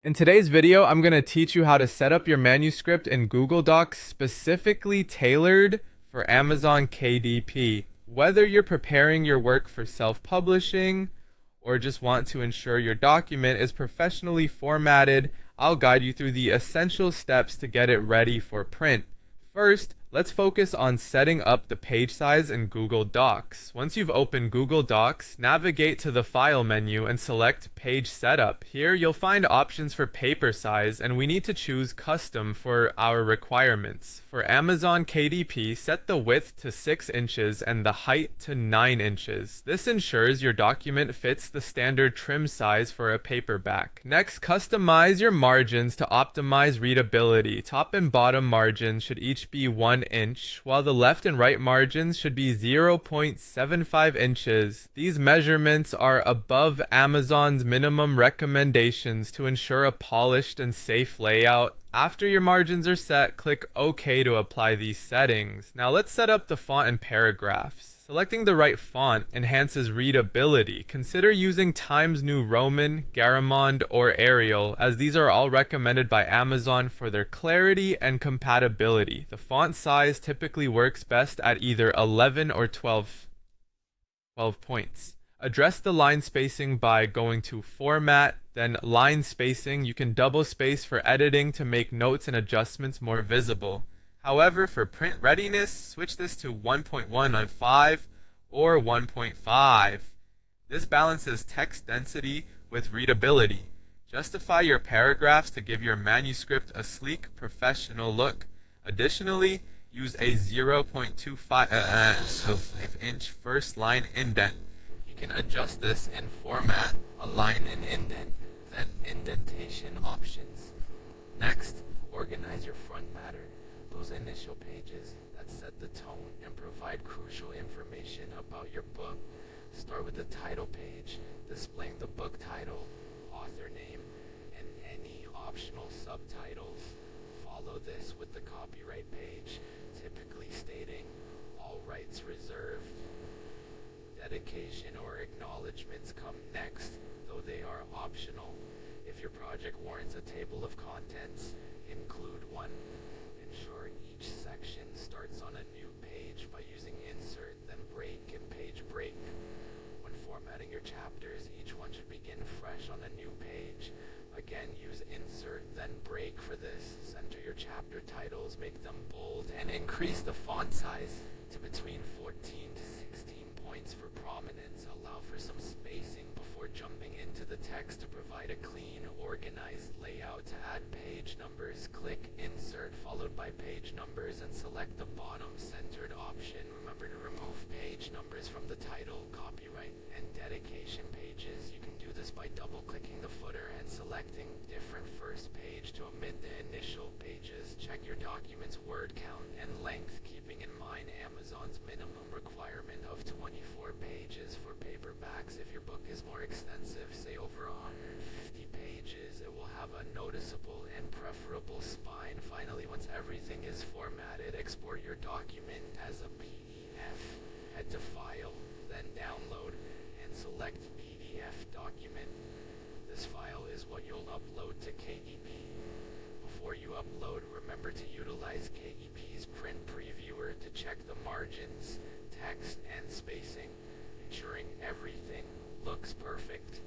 In today's video, I'm going to teach you how to set up your manuscript in Google Docs specifically tailored for Amazon KDP. Whether you're preparing your work for self-publishing or just want to ensure your document is professionally formatted, I'll guide you through the essential steps to get it ready for print. First, let's focus on setting up the page size in Google Docs. Once you've opened Google Docs, navigate to the File menu and select Page Setup. Here you'll find options for paper size, and we need to choose Custom for our requirements. For Amazon KDP, set the width to 6 inches and the height to 9 inches. This ensures your document fits the standard trim size for a paperback. Next, customize your margins to optimize readability. Top and bottom margins should each be 1 inch, while the left and right margins should be 0.75 inches. These measurements are above Amazon's minimum recommendations to ensure a polished and safe layout. After your margins are set, click OK to apply these settings. Now let's set up the font and paragraphs. Selecting the right font enhances readability. Consider using Times New Roman, Garamond, or Arial, as these are all recommended by Amazon for their clarity and compatibility. The font size typically works best at either 11 or 12 points. Address the line spacing by going to Format, then Line Spacing. You can double space for editing to make notes and adjustments more visible. However, for print readiness, switch this to 1.1 on 5 or 1.5. This balances text density with readability. Justify your paragraphs to give your manuscript a sleek, professional look. Additionally, use a 0.25-inch first line indent. You can adjust this in Format, Align and Indent, then Indentation options. Next, organize your front matter. Those initial pages that set the tone and provide crucial information about your book. Start with the title page, displaying the book title, author name, and any optional subtitles. Follow this with the copyright page, typically stating, "All rights reserved." Dedication or acknowledgements come next, though they are optional. If your project warrants a table of contents, include one. Ensure each section starts on a new page by using Insert, then Break and Page Break. When formatting your chapters, each one should begin fresh on a new page. Again, use Insert, then Break for this. Center your chapter titles, make them bold, and increase the font size to between 14 to 16 points for prominence. Allow for some spacing before jumping into the text to provide a clean, organized layout. To add page numbers, click Insert followed by Page Numbers and select the bottom centered option. Remember to remove page numbers from the title, copyright, and dedication pages. You can do this by double-clicking the footer and selecting Different First Page to omit the initial pages. Check your document's word count and length, keeping in mind Amazon's minimum requirement of 24 pages for paperbacks. If your book is more extensive, say over 150 pages, it will have a noticeable and preferable spine. Finally, once everything is formatted, export your document as a PDF. Head to File, then Download, and select PDF document. This file is what you'll upload to KDP. Before you upload, remember to utilize KDP's print previewer to check the margins, text, and spacing, ensuring everything looks perfect.